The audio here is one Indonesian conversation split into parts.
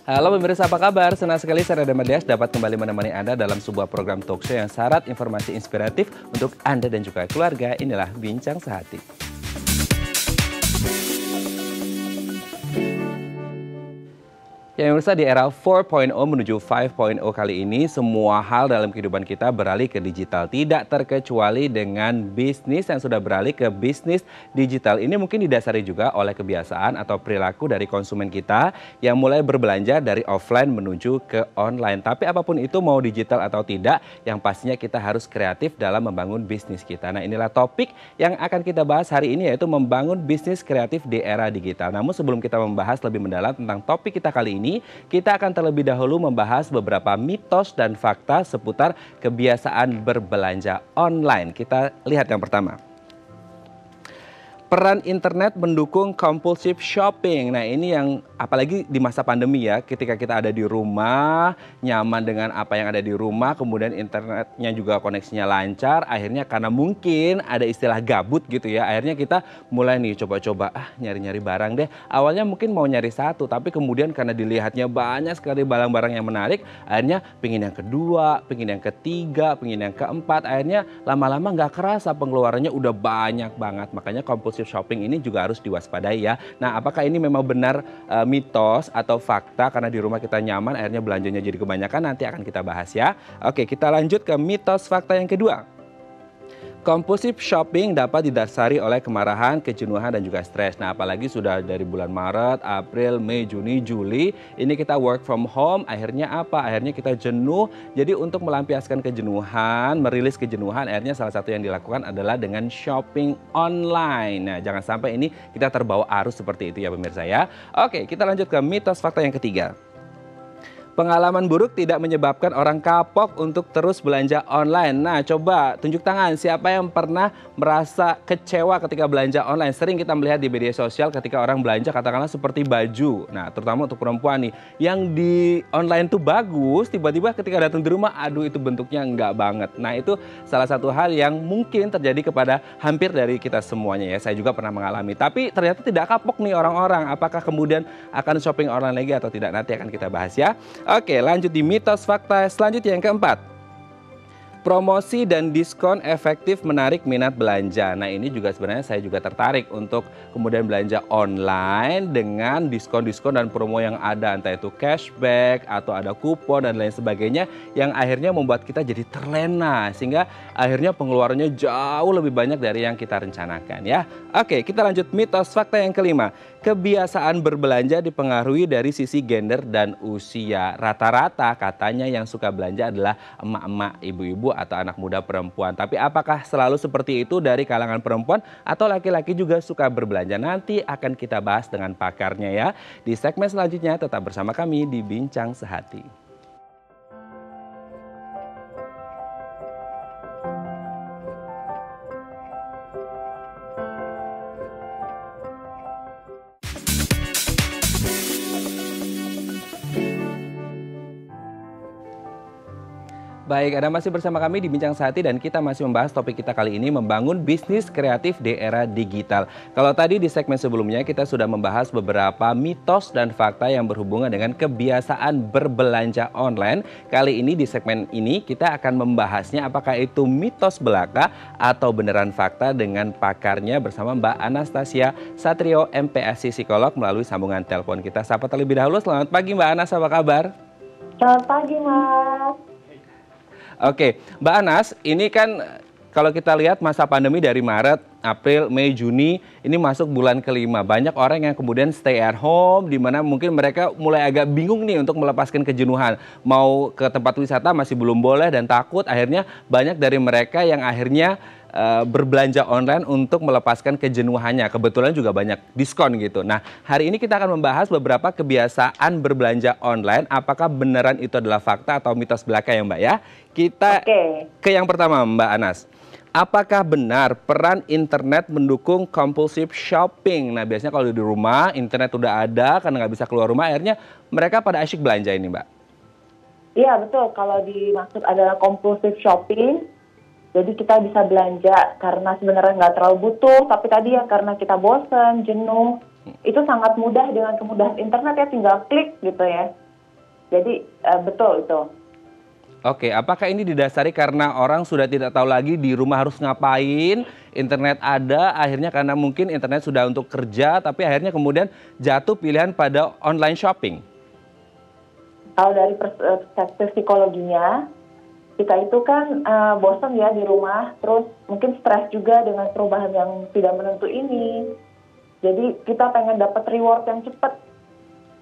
Halo pemirsa, apa kabar? Senang sekali saya Rada Madias dapat kembali menemani Anda dalam sebuah program talkshow yang syarat informasi inspiratif untuk Anda dan juga keluarga. Inilah Bincang Sehati. Ya pemirsa, di era 4.0 menuju 5.0 kali ini, semua hal dalam kehidupan kita beralih ke digital. Tidak terkecuali dengan bisnis yang sudah beralih ke bisnis digital. Ini mungkin didasari juga oleh kebiasaan atau perilaku dari konsumen kita yang mulai berbelanja dari offline menuju ke online. Tapi apapun itu, mau digital atau tidak, yang pastinya kita harus kreatif dalam membangun bisnis kita. Nah, inilah topik yang akan kita bahas hari ini, yaitu membangun bisnis kreatif di era digital. Namun sebelum kita membahas lebih mendalam tentang topik kita kali ini, kita akan terlebih dahulu membahas beberapa mitos dan fakta seputar kebiasaan berbelanja online. Kita lihat yang pertama. Peran internet mendukung compulsive shopping. Nah, ini yang apalagi di masa pandemi ya, ketika kita ada di rumah, nyaman dengan apa yang ada di rumah, kemudian internetnya juga koneksinya lancar, akhirnya karena mungkin ada istilah gabut gitu ya, akhirnya kita mulai nih coba-coba nyari-nyari barang deh. Awalnya mungkin mau nyari satu, tapi kemudian karena dilihatnya banyak sekali barang-barang yang menarik, akhirnya pengin yang kedua, pengin yang ketiga, pengin yang keempat, akhirnya lama-lama nggak kerasa pengeluarannya udah banyak banget. Makanya compulsive shopping ini juga harus diwaspadai ya. Nah, apakah ini memang benar mitos atau fakta karena di rumah kita nyaman akhirnya belanjanya jadi kebanyakan? Nanti akan kita bahas ya. Oke, kita lanjut ke mitos fakta yang kedua. Compulsive shopping dapat didasari oleh kemarahan, kejenuhan, dan juga stres. Nah, apalagi sudah dari bulan Maret, April, Mei, Juni, Juli, ini kita work from home, akhirnya apa? Akhirnya kita jenuh. Jadi untuk melampiaskan kejenuhan, merilis kejenuhan, akhirnya salah satu yang dilakukan adalah dengan shopping online. Nah, jangan sampai ini kita terbawa arus seperti itu ya pemirsa ya. Oke, kita lanjut ke mitos fakta yang ketiga. Pengalaman buruk tidak menyebabkan orang kapok untuk terus belanja online. Nah, coba tunjuk tangan siapa yang pernah merasa kecewa ketika belanja online. Sering kita melihat di media sosial ketika orang belanja katakanlah seperti baju. Nah, terutama untuk perempuan nih. Yang di online tuh bagus, tiba-tiba ketika datang di rumah, aduh itu bentuknya enggak banget. Nah, itu salah satu hal yang mungkin terjadi kepada hampir dari kita semuanya ya. Saya juga pernah mengalami. Tapi ternyata tidak kapok nih orang-orang. Apakah kemudian akan shopping online lagi atau tidak? Nanti akan kita bahas ya. Oke, lanjut di mitos fakta selanjutnya yang keempat. Promosi dan diskon efektif menarik minat belanja. Nah, ini juga sebenarnya saya juga tertarik untuk kemudian belanja online dengan diskon-diskon dan promo yang ada. Entah itu cashback atau ada kupon dan lain sebagainya yang akhirnya membuat kita jadi terlena. Sehingga akhirnya pengeluarannya jauh lebih banyak dari yang kita rencanakan ya. Oke, kita lanjut mitos fakta yang kelima. Kebiasaan berbelanja dipengaruhi dari sisi gender dan usia. Rata-rata katanya yang suka belanja adalah emak-emak, ibu-ibu atau anak muda perempuan. Tapi apakah selalu seperti itu dari kalangan perempuan atau laki-laki juga suka berbelanja? Nanti akan kita bahas dengan pakarnya ya. Di segmen selanjutnya tetap bersama kami di Bincang Sehati. Baik, Anda masih bersama kami di Bincang Sehati dan kita masih membahas topik kita kali ini, membangun bisnis kreatif di era digital. Kalau tadi di segmen sebelumnya kita sudah membahas beberapa mitos dan fakta yang berhubungan dengan kebiasaan berbelanja online. Kali ini di segmen ini kita akan membahasnya apakah itu mitos belaka atau beneran fakta dengan pakarnya bersama Mbak Anastasia Satrio, MPSC Psikolog melalui sambungan telepon kita. Sapa terlebih dahulu, selamat pagi Mbak Anas, apa kabar? Selamat pagi Mas. Oke, Mbak Anas, ini kan kalau kita lihat masa pandemi dari Maret, April, Mei, Juni, ini masuk bulan kelima. Banyak orang yang kemudian stay at home, di mana mungkin mereka mulai agak bingung nih untuk melepaskan kejenuhan. Mau ke tempat wisata masih belum boleh dan takut, akhirnya banyak dari mereka yang akhirnya berbelanja online untuk melepaskan kejenuhannya. Kebetulan juga banyak diskon gitu. Nah, hari ini kita akan membahas beberapa kebiasaan berbelanja online. Apakah beneran itu adalah fakta atau mitos belaka ya Mbak ya? Kita ke yang pertama Mbak Anas. Apakah benar peran internet mendukung compulsive shopping? Nah, biasanya kalau di rumah internet udah ada karena nggak bisa keluar rumah, akhirnya mereka pada asyik belanja ini Mbak. Iya betul, kalau dimaksud adalah compulsive shopping, jadi kita bisa belanja karena sebenarnya nggak terlalu butuh, tapi tadi ya karena kita bosan, jenuh, itu sangat mudah dengan kemudahan internet ya, tinggal klik gitu ya. Jadi betul itu. Oke, apakah ini didasari karena orang sudah tidak tahu lagi di rumah harus ngapain, internet ada, akhirnya karena mungkin internet sudah untuk kerja, tapi akhirnya kemudian jatuh pilihan pada online shopping? Kalau dari perspektif psikologinya, kita itu kan bosan ya di rumah, terus mungkin stres juga dengan perubahan yang tidak menentu ini. Jadi kita pengen dapat reward yang cepat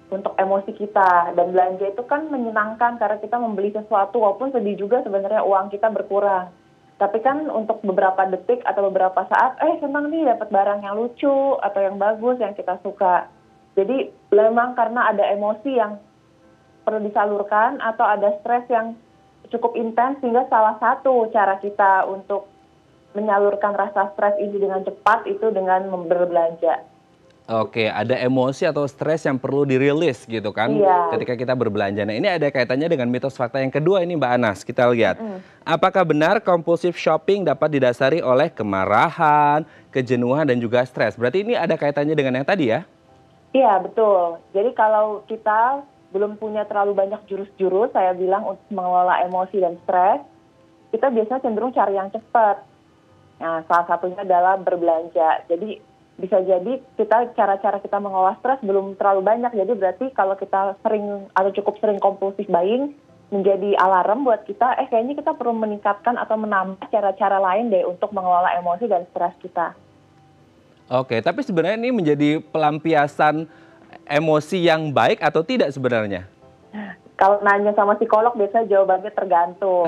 untuk emosi kita, dan belanja itu kan menyenangkan karena kita membeli sesuatu walaupun sedih juga sebenarnya uang kita berkurang. Tapi kan untuk beberapa detik atau beberapa saat, senang nih dapat barang yang lucu atau yang bagus yang kita suka. Jadi memang karena ada emosi yang perlu disalurkan atau ada stres yang cukup intens, sehingga salah satu cara kita untuk menyalurkan rasa stres ini dengan cepat itu dengan berbelanja. Oke, ada emosi atau stres yang perlu dirilis gitu kan Iya. ketika kita berbelanja. Nah, ini ada kaitannya dengan mitos fakta yang kedua ini Mbak Anas. Kita lihat. Apakah benar compulsive shopping dapat didasari oleh kemarahan, kejenuhan dan juga stres? Berarti ini ada kaitannya dengan yang tadi ya? Iya, betul. Jadi kalau kita belum punya terlalu banyak jurus-jurus, saya bilang untuk mengelola emosi dan stres, kita biasanya cenderung cari yang cepat. Nah, salah satunya adalah berbelanja. Jadi bisa jadi cara-cara kita mengelola stres belum terlalu banyak. Jadi berarti kalau kita sering atau cukup sering compulsive buying, menjadi alarm buat kita, kayaknya kita perlu meningkatkan atau menambah cara-cara lain deh untuk mengelola emosi dan stres kita. Oke, tapi sebenarnya ini menjadi pelampiasan emosi yang baik atau tidak sebenarnya? Kalau nanya sama psikolog biasanya jawabannya tergantung.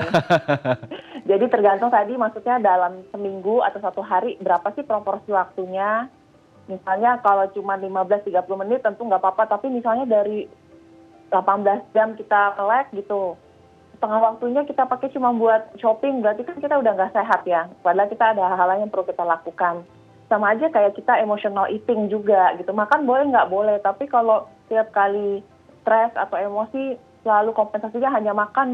Jadi tergantung tadi maksudnya dalam seminggu atau satu hari berapa sih proporsi waktunya. Misalnya kalau cuma 15-30 menit tentu nggak apa-apa, tapi misalnya dari 18 jam kita melek gitu, setengah waktunya kita pakai cuma buat shopping, berarti kan kita udah nggak sehat ya. Padahal kita ada hal-hal yang perlu kita lakukan. Sama aja kayak kita emotional eating juga gitu, makan boleh nggak boleh, tapi kalau tiap kali stres atau emosi selalu kompensasinya hanya makan,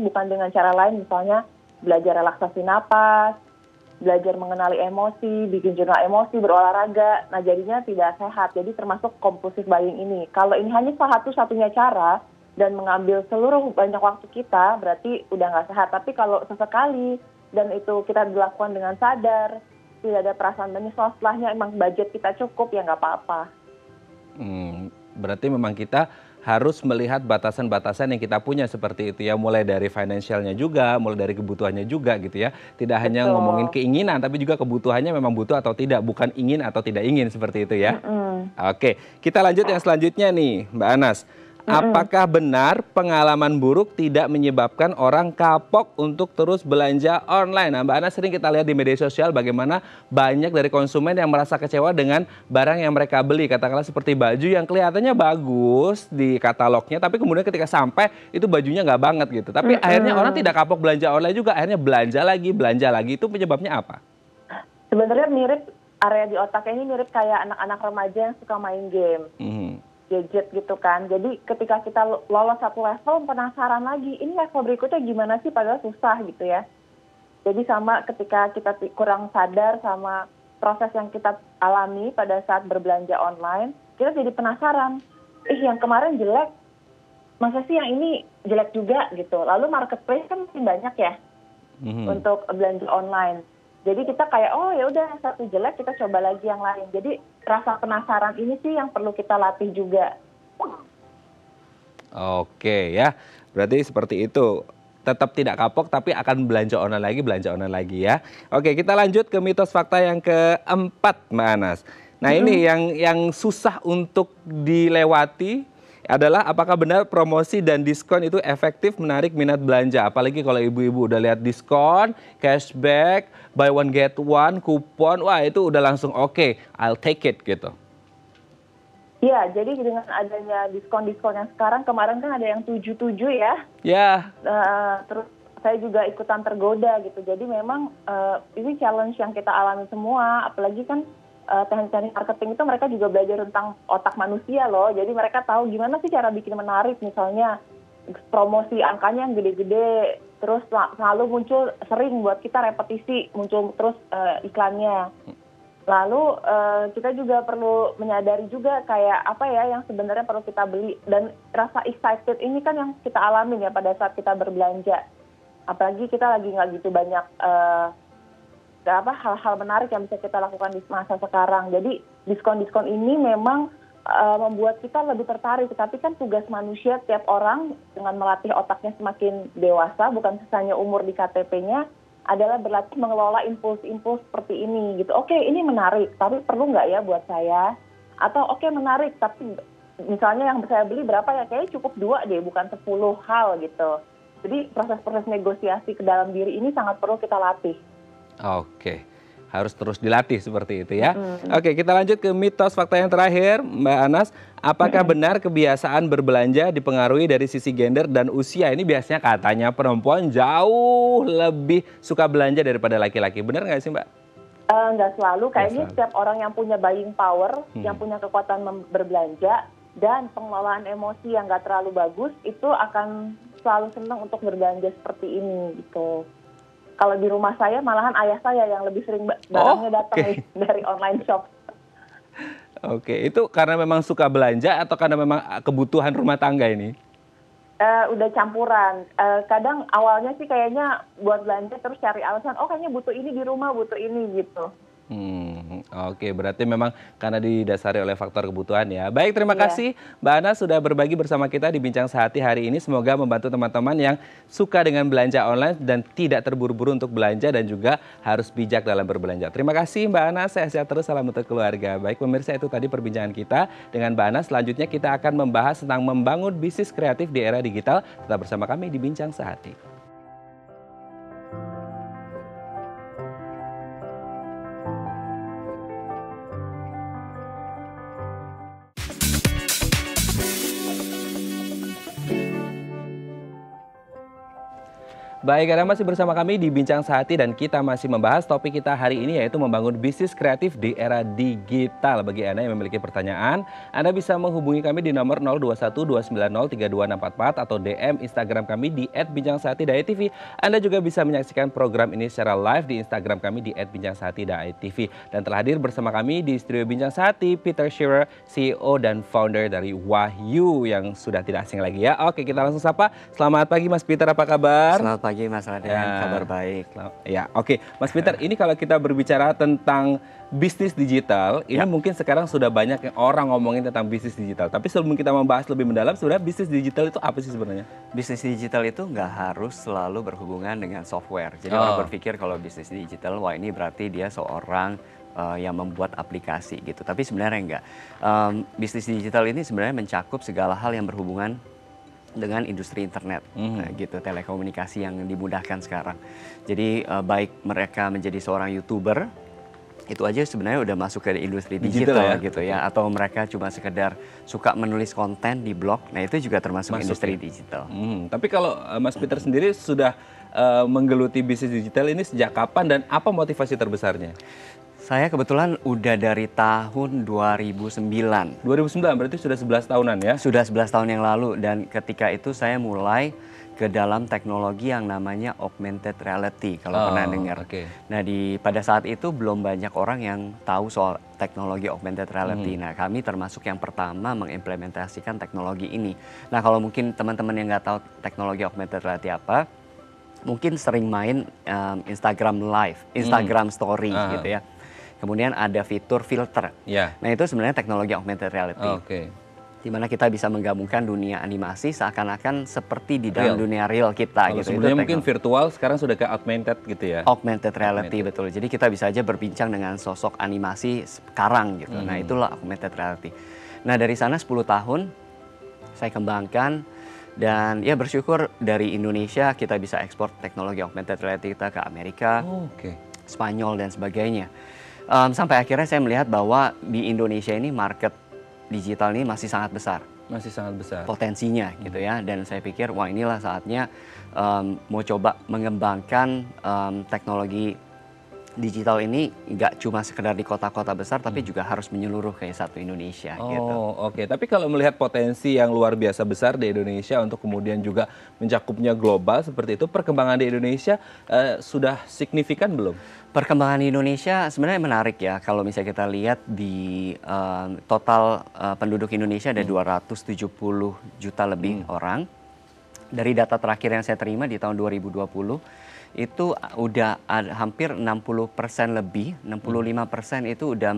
bukan dengan cara lain, misalnya belajar relaksasi napas, belajar mengenali emosi, bikin jurnal emosi, berolahraga. Nah, jadinya tidak sehat. Jadi termasuk compulsive buying ini. Kalau ini hanya satu-satunya cara dan mengambil seluruh banyak waktu kita, berarti udah nggak sehat. Tapi kalau sesekali dan itu kita dilakukan dengan sadar, tidak ada perasaan menyesal setelahnya, emang budget kita cukup, ya nggak apa-apa. Berarti memang kita harus melihat batasan-batasan yang kita punya seperti itu ya, mulai dari financialnya juga, mulai dari kebutuhannya juga gitu ya. Tidak hanya ngomongin keinginan, tapi juga kebutuhannya memang butuh atau tidak, bukan ingin atau tidak ingin seperti itu ya. Oke, kita lanjut yang selanjutnya nih Mbak Anas. Apakah benar pengalaman buruk tidak menyebabkan orang kapok untuk terus belanja online? Nah, Mbak Anas, sering kita lihat di media sosial bagaimana banyak dari konsumen yang merasa kecewa dengan barang yang mereka beli. Katakanlah seperti baju yang kelihatannya bagus di katalognya, tapi kemudian ketika sampai itu bajunya nggak banget gitu. Tapi akhirnya orang tidak kapok belanja online juga, akhirnya belanja lagi. Itu penyebabnya apa? Sebenarnya mirip, area di otaknya ini mirip kayak anak-anak remaja yang suka main game. Gadget gitu kan. Jadi ketika kita lolos satu level, penasaran lagi, ini level berikutnya gimana sih, padahal susah gitu ya. Jadi sama ketika kita kurang sadar sama proses yang kita alami pada saat berbelanja online, kita jadi penasaran, yang kemarin jelek, masa sih yang ini jelek juga gitu. Lalu marketplace kan masih banyak ya untuk belanja online. Jadi kita kayak, oh ya udah satu jelek, kita coba lagi yang lain. Jadi rasa penasaran ini sih yang perlu kita latih juga. Oke ya, berarti seperti itu. Tetap tidak kapok tapi akan belanja online lagi ya. Oke, kita lanjut ke mitos fakta yang keempat Mbak Anas. Nah ini yang susah untuk dilewati adalah apakah benar promosi dan diskon itu efektif menarik minat belanja. Apalagi kalau ibu-ibu udah lihat diskon, cashback, buy one get one, kupon, wah itu udah langsung oke, I'll take it gitu. Iya, jadi dengan adanya diskon-diskon yang sekarang, kemarin kan ada yang 77 ya. Ya. Terus saya juga ikutan tergoda gitu. Jadi memang ini challenge yang kita alami semua, apalagi kan teknik-teknik marketing itu mereka juga belajar tentang otak manusia loh. Jadi mereka tahu gimana sih cara bikin menarik, misalnya promosi angkanya yang gede-gede, terus selalu muncul sering buat kita repetisi, muncul terus iklannya. Lalu kita juga perlu menyadari juga kayak apa ya yang sebenarnya perlu kita beli, dan rasa excited ini kan yang kita alamin ya pada saat kita berbelanja. Apalagi kita lagi nggak gitu banyak hal-hal menarik yang bisa kita lakukan di masa sekarang. Jadi diskon-diskon ini memang membuat kita lebih tertarik. Tapi kan tugas manusia tiap orang dengan melatih otaknya semakin dewasa, bukan hanya umur di KTP-nya, adalah berlatih mengelola impuls-impuls seperti ini gitu. Oke, ini menarik, tapi perlu nggak ya buat saya? Atau oke menarik, tapi misalnya yang saya beli berapa ya? Kayaknya cukup 2 deh, bukan 10 hal gitu. Jadi proses-proses negosiasi ke dalam diri ini sangat perlu kita latih. Oke, harus terus dilatih seperti itu ya. Oke, kita lanjut ke mitos fakta yang terakhir, Mbak Anas. Apakah benar kebiasaan berbelanja dipengaruhi dari sisi gender dan usia? Ini biasanya katanya perempuan jauh lebih suka belanja daripada laki-laki. Benar nggak sih, Mbak? Nggak selalu. Kayaknya setiap orang yang punya buying power, yang punya kekuatan berbelanja, dan pengelolaan emosi yang nggak terlalu bagus, itu akan selalu senang untuk berbelanja seperti ini gitu. Kalau di rumah saya, malahan ayah saya yang lebih sering barangnya datang dari online shop. Oke, itu karena memang suka belanja atau karena memang kebutuhan rumah tangga ini? Udah campuran. Kadang awalnya sih kayaknya buat belanja terus cari alasan, oh kayaknya butuh ini di rumah, butuh ini gitu. Oke, berarti memang karena didasari oleh faktor kebutuhan ya. Baik, terima kasih Mbak Anas sudah berbagi bersama kita di Bincang Sehati hari ini. Semoga membantu teman-teman yang suka dengan belanja online dan tidak terburu-buru untuk belanja dan juga harus bijak dalam berbelanja. Terima kasih Mbak Anas, sehat-sehat terus, salam untuk keluarga. Baik pemirsa, itu tadi perbincangan kita dengan Mbak Anas. Selanjutnya kita akan membahas tentang membangun bisnis kreatif di era digital. Tetap bersama kami di Bincang Sehati. Baik, Anda masih bersama kami di Bincang Sehati dan kita masih membahas topik kita hari ini, yaitu membangun bisnis kreatif di era digital. Bagi Anda yang memiliki pertanyaan, Anda bisa menghubungi kami di nomor 0212903244 atau DM Instagram kami di @bincang-sehati.tv. Anda juga bisa menyaksikan program ini secara live di Instagram kami di @bincang-sehati.tv. Dan telah hadir bersama kami di studio Bincang Sehati, Peter Shearer, CEO dan founder dari Wahyu yang sudah tidak asing lagi ya. Oke, kita langsung sapa. Selamat pagi Mas Peter, apa kabar? Selamat pagi Mas Raden, kabar baik. Ya, oke. Mas Peter, ini kalau kita berbicara tentang bisnis digital, ini mungkin sekarang sudah banyak yang orang ngomongin tentang bisnis digital. Tapi sebelum kita membahas lebih mendalam, sebenarnya bisnis digital itu apa sih sebenarnya? Bisnis digital itu nggak harus selalu berhubungan dengan software. Jadi orang berpikir kalau bisnis digital, wah ini berarti dia seorang yang membuat aplikasi gitu. Tapi sebenarnya enggak. Bisnis digital ini sebenarnya mencakup segala hal yang berhubungan dengan industri internet, gitu, telekomunikasi yang dimudahkan sekarang. Jadi baik mereka menjadi seorang YouTuber, itu aja sebenarnya udah masuk ke industri digital gitu ya. Atau mereka cuma sekedar suka menulis konten di blog, nah itu juga termasuk industri digital. Tapi kalau Mas Peter sendiri sudah menggeluti bisnis digital ini sejak kapan dan apa motivasi terbesarnya? Saya kebetulan udah dari tahun 2009. 2009 berarti sudah 11 tahunan ya? Sudah 11 tahun yang lalu, dan ketika itu saya mulai ke dalam teknologi yang namanya augmented reality, kalau pernah dengar. Nah, pada saat itu belum banyak orang yang tahu soal teknologi augmented reality. Nah, kami termasuk yang pertama mengimplementasikan teknologi ini. Nah, kalau mungkin teman-teman yang nggak tahu teknologi augmented reality apa, mungkin sering main Instagram Live, Instagram Story gitu ya. Kemudian ada fitur filter. Nah, itu sebenarnya teknologi augmented reality. Di mana kita bisa menggabungkan dunia animasi seakan-akan seperti di dalam dunia real kita. Kalau gitu. Sebelumnya mungkin virtual, sekarang sudah ke augmented gitu ya? Augmented reality, betul. Jadi kita bisa aja berbincang dengan sosok animasi sekarang gitu. Nah, itulah augmented reality. Nah, dari sana 10 tahun saya kembangkan. Dan ya bersyukur dari Indonesia kita bisa ekspor teknologi augmented reality kita ke Amerika, Spanyol dan sebagainya. Sampai akhirnya saya melihat bahwa di Indonesia ini market digital ini masih sangat besar. Masih sangat besar. Potensinya gitu ya. Dan saya pikir wah inilah saatnya mau coba mengembangkan teknologi digital ini nggak cuma sekedar di kota-kota besar, tapi juga harus menyeluruh kayak satu Indonesia. Gitu. Oke. Tapi kalau melihat potensi yang luar biasa besar di Indonesia untuk kemudian juga mencakupnya global seperti itu, perkembangan di Indonesia sudah signifikan belum? Perkembangan di Indonesia sebenarnya menarik ya. Kalau misalnya kita lihat di total penduduk Indonesia ada 270 juta lebih orang. Dari data terakhir yang saya terima di tahun 2020, itu udah hampir 60% lebih, 65% itu udah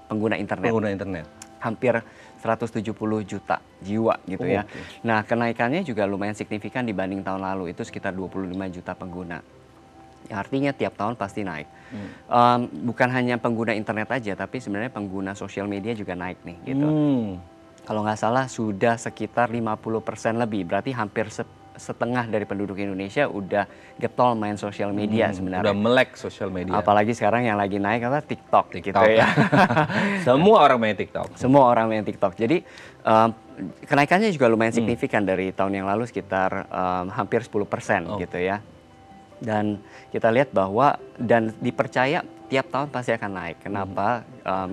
pengguna internet. Pengguna internet. Hampir 170 juta jiwa gitu ya. Nah, kenaikannya juga lumayan signifikan dibanding tahun lalu, itu sekitar 25 juta pengguna. Artinya tiap tahun pasti naik. Bukan hanya pengguna internet aja, tapi sebenarnya pengguna sosial media juga naik nih gitu. Kalau nggak salah sudah sekitar 50% lebih, berarti hampir setengah dari penduduk Indonesia udah getol main sosial media sebenarnya. Udah melek sosial media. Apalagi sekarang yang lagi naik apa TikTok gitu ya. Semua orang main TikTok. Semua orang main TikTok. Jadi kenaikannya juga lumayan signifikan dari tahun yang lalu sekitar hampir 10% gitu ya. Dan kita lihat bahwa dan dipercaya tiap tahun pasti akan naik. Kenapa?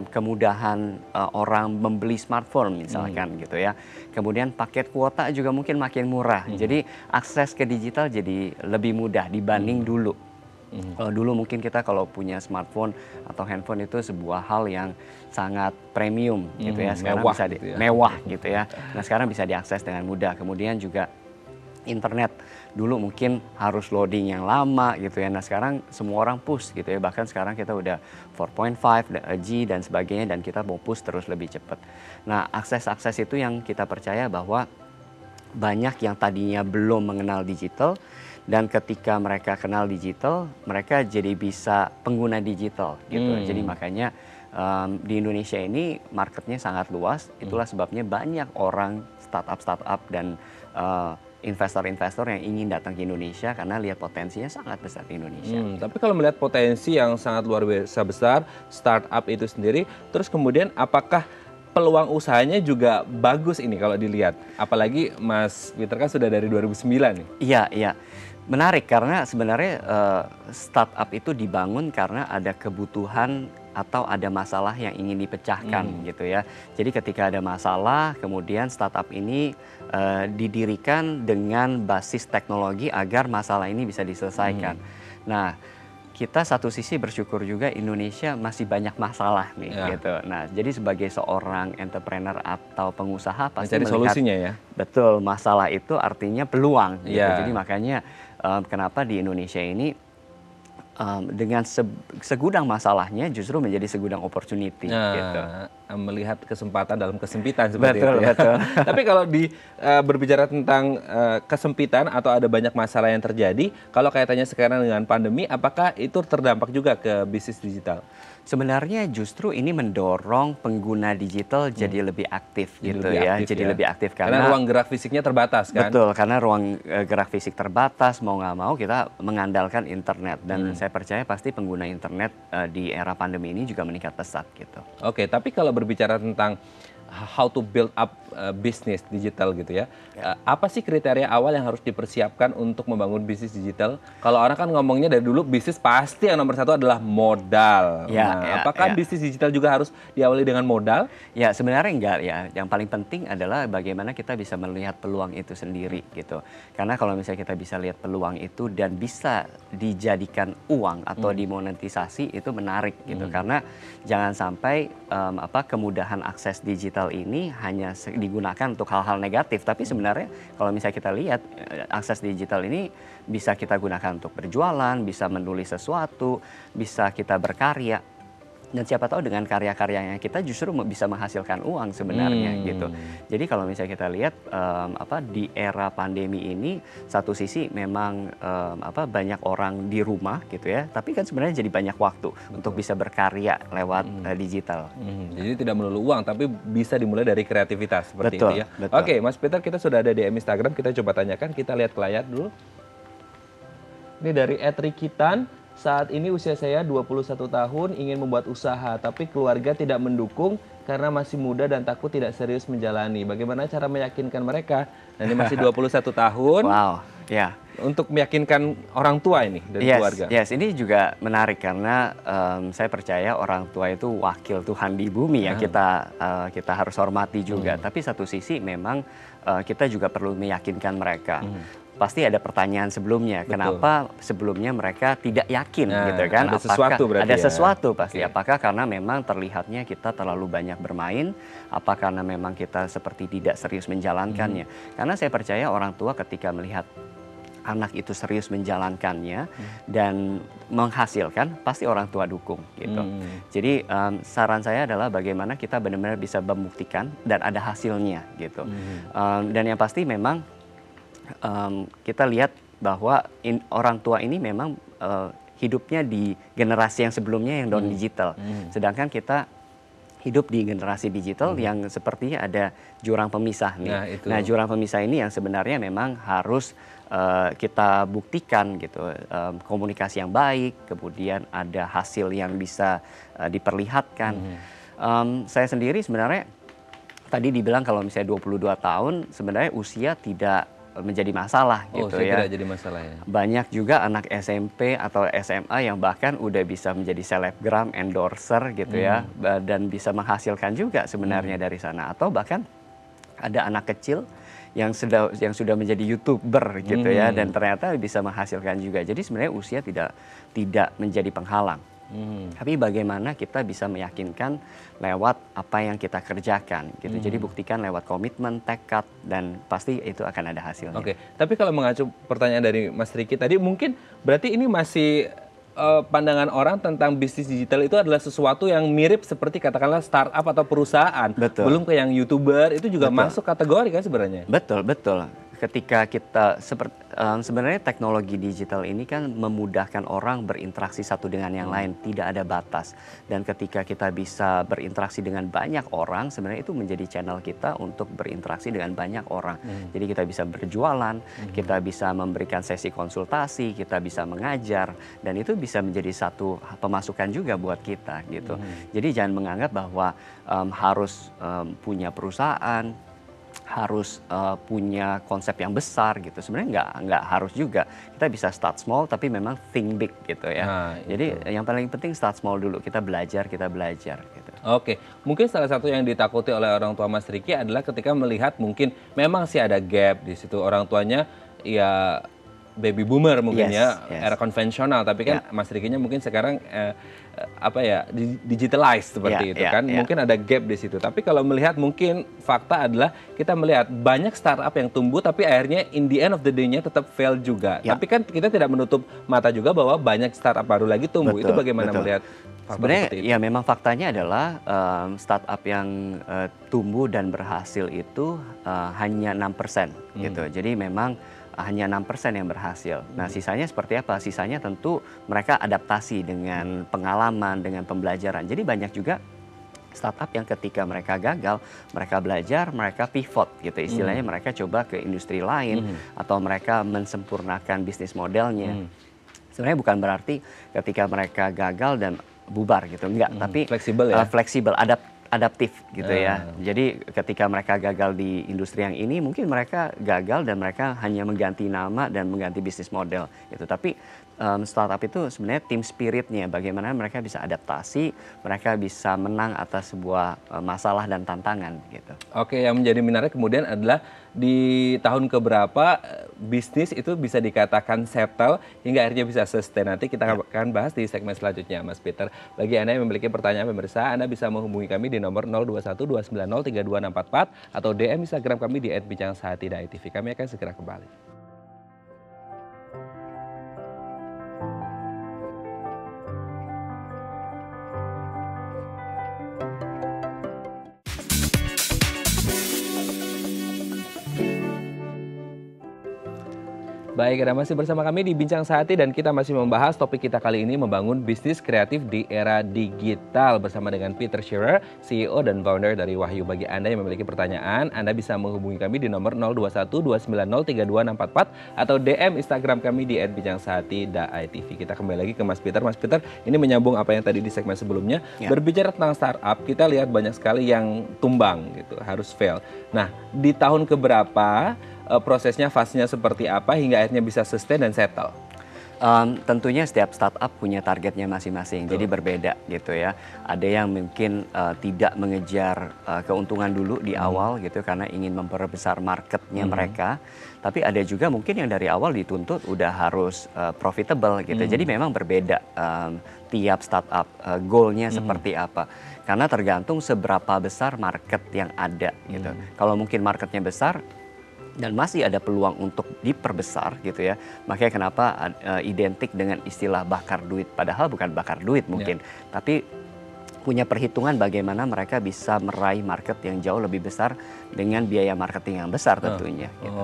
Kemudahan orang membeli smartphone misalkan gitu ya. Kemudian paket kuota juga mungkin makin murah. Jadi akses ke digital jadi lebih mudah dibanding dulu. Kalau dulu mungkin kita kalau punya smartphone atau handphone itu sebuah hal yang sangat premium gitu ya. Sekarang mewah bisa gitu ya. mewah gitu ya. Nah, sekarang bisa diakses dengan mudah. Kemudian juga internet dulu mungkin harus loading yang lama gitu ya. Nah, sekarang semua orang push gitu ya. Bahkan sekarang kita udah 4.5 G dan sebagainya, dan kita mau push terus lebih cepat. Nah, akses itu yang kita percaya bahwa banyak yang tadinya belum mengenal digital, dan ketika mereka kenal digital, mereka jadi bisa pengguna digital gitu. Jadi makanya di Indonesia ini marketnya sangat luas. Itulah sebabnya banyak orang startup dan investor-investor yang ingin datang ke Indonesia karena lihat potensinya sangat besar di Indonesia. Tapi kalau melihat potensi yang sangat luar biasa besar, startup itu sendiri, terus kemudian apakah peluang usahanya juga bagus ini kalau dilihat? Apalagi Mas Peter kan sudah dari 2009 nih. Iya. Menarik karena sebenarnya startup itu dibangun karena ada kebutuhan atau ada masalah yang ingin dipecahkan gitu ya. Jadi ketika ada masalah, kemudian startup ini didirikan dengan basis teknologi agar masalah ini bisa diselesaikan. Nah, kita satu sisi bersyukur juga Indonesia masih banyak masalah nih gitu. Nah, jadi sebagai seorang entrepreneur atau pengusaha pasti mencari solusinya ya. Betul, masalah itu artinya peluang gitu. Jadi makanya kenapa di Indonesia ini dengan segudang masalahnya justru menjadi segudang opportunity gitu. Melihat kesempatan dalam kesempitan seperti itu ya. Betul. Tapi kalau berbicara tentang kesempitan atau ada banyak masalah yang terjadi, kalau kaitannya sekarang dengan pandemi, apakah itu terdampak juga ke bisnis digital? Sebenarnya justru ini mendorong pengguna digital jadi lebih aktif gitu ya. Jadi lebih aktif karena ruang gerak fisiknya terbatas kan? Betul, karena ruang gerak fisik terbatas, mau nggak mau kita mengandalkan internet. Dan saya percaya pasti pengguna internet di era pandemi ini juga meningkat pesat gitu. Oke, tapi kalau berbicara tentang how to build up bisnis digital gitu ya. Apa sih kriteria awal yang harus dipersiapkan untuk membangun bisnis digital? Kalau orang kan ngomongnya dari dulu bisnis pasti yang nomor satu adalah modal. Apakah bisnis digital juga harus diawali dengan modal? Ya, sebenarnya enggak ya. Yang paling penting adalah bagaimana kita bisa melihat peluang itu sendiri gitu. Karena kalau misalnya kita bisa lihat peluang itu dan bisa dijadikan uang atau dimonetisasi, itu menarik gitu. Karena jangan sampai kemudahan akses digital ini hanya digunakan untuk hal-hal negatif, tapi sebenarnya kalau misalnya kita lihat akses digital ini bisa kita gunakan untuk berjualan, bisa menulis sesuatu, bisa kita berkarya, dan siapa tahu dengan karya-karyanya kita justru bisa menghasilkan uang sebenarnya gitu. Jadi kalau misalnya kita lihat di era pandemi ini, satu sisi memang banyak orang di rumah gitu ya, tapi kan sebenarnya jadi banyak waktu untuk bisa berkarya lewat digital. Jadi tidak melulu uang, tapi bisa dimulai dari kreativitas seperti itu ya. Betul. Oke, Mas Peter, kita sudah ada di Instagram, kita coba tanyakan, kita lihat ke layar dulu. Ini dari @rikitan. Saat ini usia saya 21 tahun, ingin membuat usaha, tapi keluarga tidak mendukung karena masih muda dan takut tidak serius menjalani. Bagaimana cara meyakinkan mereka? Nah, ini masih 21 tahun. Wow. Ya. Untuk meyakinkan orang tua ini dari keluarga? Yes, ini juga menarik karena saya percaya orang tua itu wakil Tuhan di bumi yang kita harus hormati juga. Tapi satu sisi memang kita juga perlu meyakinkan mereka. Pasti ada pertanyaan sebelumnya, kenapa sebelumnya mereka tidak yakin gitu kan? Ada sesuatu berarti ada sesuatu pasti. Apakah karena memang terlihatnya kita terlalu banyak bermain? Apa karena memang kita seperti tidak serius menjalankannya? Karena saya percaya orang tua ketika melihat anak itu serius menjalankannya dan menghasilkan, pasti orang tua dukung gitu. Jadi saran saya adalah bagaimana kita benar-benar bisa membuktikan dan ada hasilnya gitu. Dan yang pasti memang kita lihat bahwa orang tua ini memang hidupnya di generasi yang sebelumnya yang non digital, sedangkan kita hidup di generasi digital yang sepertinya ada jurang pemisah nih. Nah, jurang pemisah ini yang sebenarnya memang harus kita buktikan gitu, komunikasi yang baik, kemudian ada hasil yang bisa diperlihatkan. Saya sendiri sebenarnya tadi dibilang kalau misalnya 22 tahun sebenarnya usia tidak menjadi masalah gitu ya. Tidak jadi masalah ya. Banyak juga anak SMP atau SMA yang bahkan udah bisa menjadi selebgram, endorser gitu ya, dan bisa menghasilkan juga sebenarnya dari sana. Atau bahkan ada anak kecil yang sudah menjadi YouTuber gitu ya, dan ternyata bisa menghasilkan juga. Jadi sebenarnya usia tidak menjadi penghalang. Tapi bagaimana kita bisa meyakinkan lewat apa yang kita kerjakan gitu. Jadi buktikan lewat komitmen, tekad, dan pasti itu akan ada hasilnya. Oke, tapi kalau mengacu pertanyaan dari Mas Riki tadi, mungkin berarti ini masih pandangan orang tentang bisnis digital itu adalah sesuatu yang mirip seperti katakanlah startup atau perusahaan. Betul. Belum ke yang YouTuber, itu juga masuk kategori kan sebenarnya? Betul. Ketika kita sebenarnya teknologi digital ini kan memudahkan orang berinteraksi satu dengan yang lain, tidak ada batas. Dan ketika kita bisa berinteraksi dengan banyak orang, sebenarnya itu menjadi channel kita untuk berinteraksi dengan banyak orang. Jadi kita bisa berjualan, kita bisa memberikan sesi konsultasi, kita bisa mengajar, dan itu bisa menjadi satu pemasukan juga buat kita gitu. Jadi jangan menganggap bahwa harus punya perusahaan, harus punya konsep yang besar gitu. Sebenarnya nggak harus juga. Kita bisa start small tapi memang think big gitu ya. Nah, jadi yang paling penting start small dulu. Kita belajar gitu. Oke, mungkin salah satu yang ditakuti oleh orang tua Mas Riki adalah ketika melihat mungkin memang sih ada gap di situ. Orang tuanya ya baby boomer mungkin era konvensional, tapi kan Mas Rikinya mungkin sekarang digitalized seperti itu kan. Mungkin ada gap di situ. Tapi kalau melihat mungkin fakta adalah kita melihat banyak startup yang tumbuh tapi akhirnya in the end of the day-nya tetap fail juga. Tapi kan kita tidak menutup mata juga bahwa banyak startup baru lagi tumbuh. Itu bagaimana melihat fakta sebenarnya seperti itu? Ya memang faktanya adalah startup yang tumbuh dan berhasil itu hanya 6% gitu. Jadi memang hanya 6% yang berhasil. Nah, sisanya seperti apa? Sisanya tentu mereka adaptasi dengan pengalaman, dengan pembelajaran. Jadi banyak juga startup yang ketika mereka gagal, mereka belajar, mereka pivot gitu. Istilahnya mereka coba ke industri lain atau mereka mensempurnakan bisnis modelnya. Sebenarnya bukan berarti ketika mereka gagal dan bubar gitu. Enggak, tapi fleksibel ya. Fleksibel, adaptif gitu ya. Jadi ketika mereka gagal di industri yang ini, mungkin mereka gagal dan mereka hanya mengganti nama dan mengganti bisnis model gitu. Tapi startup itu sebenarnya team spiritnya, bagaimana mereka bisa adaptasi, mereka bisa menang atas sebuah masalah dan tantangan gitu. Oke, yang menjadi menarik kemudian adalah di tahun keberapa bisnis itu bisa dikatakan settle hingga akhirnya bisa sustain. Nanti kita akan bahas di segmen selanjutnya, Mas Peter. Bagi Anda yang memiliki pertanyaan pemirsa, Anda bisa menghubungi kami di nomor 0212903264 atau DM Instagram kami di @bincangsahati.tv. Kami akan segera kembali. Baik, Anda masih bersama kami di Bincang Sehati dan kita masih membahas topik kita kali ini, membangun bisnis kreatif di era digital bersama dengan Peter Scherer, CEO dan founder dari Wahyu. Bagi Anda yang memiliki pertanyaan, Anda bisa menghubungi kami di nomor 0212903264 atau DM Instagram kami di @bincangsaati.tv. Kita kembali lagi ke Mas Peter. Mas Peter, ini menyambung apa yang tadi di segmen sebelumnya. Berbicara tentang startup, kita lihat banyak sekali yang tumbang gitu, harus fail. Nah, di tahun keberapa prosesnya, fasenya seperti apa hingga akhirnya bisa sustain dan settle? Tentunya setiap startup punya targetnya masing-masing, jadi berbeda gitu ya. Ada yang mungkin tidak mengejar keuntungan dulu di awal gitu karena ingin memperbesar marketnya mereka. Tapi ada juga mungkin yang dari awal dituntut udah harus profitable gitu. Jadi memang berbeda tiap startup goalnya seperti apa. Karena tergantung seberapa besar market yang ada gitu. Kalau mungkin marketnya besar dan masih ada peluang untuk diperbesar gitu ya. Makanya kenapa identik dengan istilah bakar duit. Padahal bukan bakar duit mungkin, tapi punya perhitungan bagaimana mereka bisa meraih market yang jauh lebih besar dengan biaya marketing yang besar tentunya. Gitu.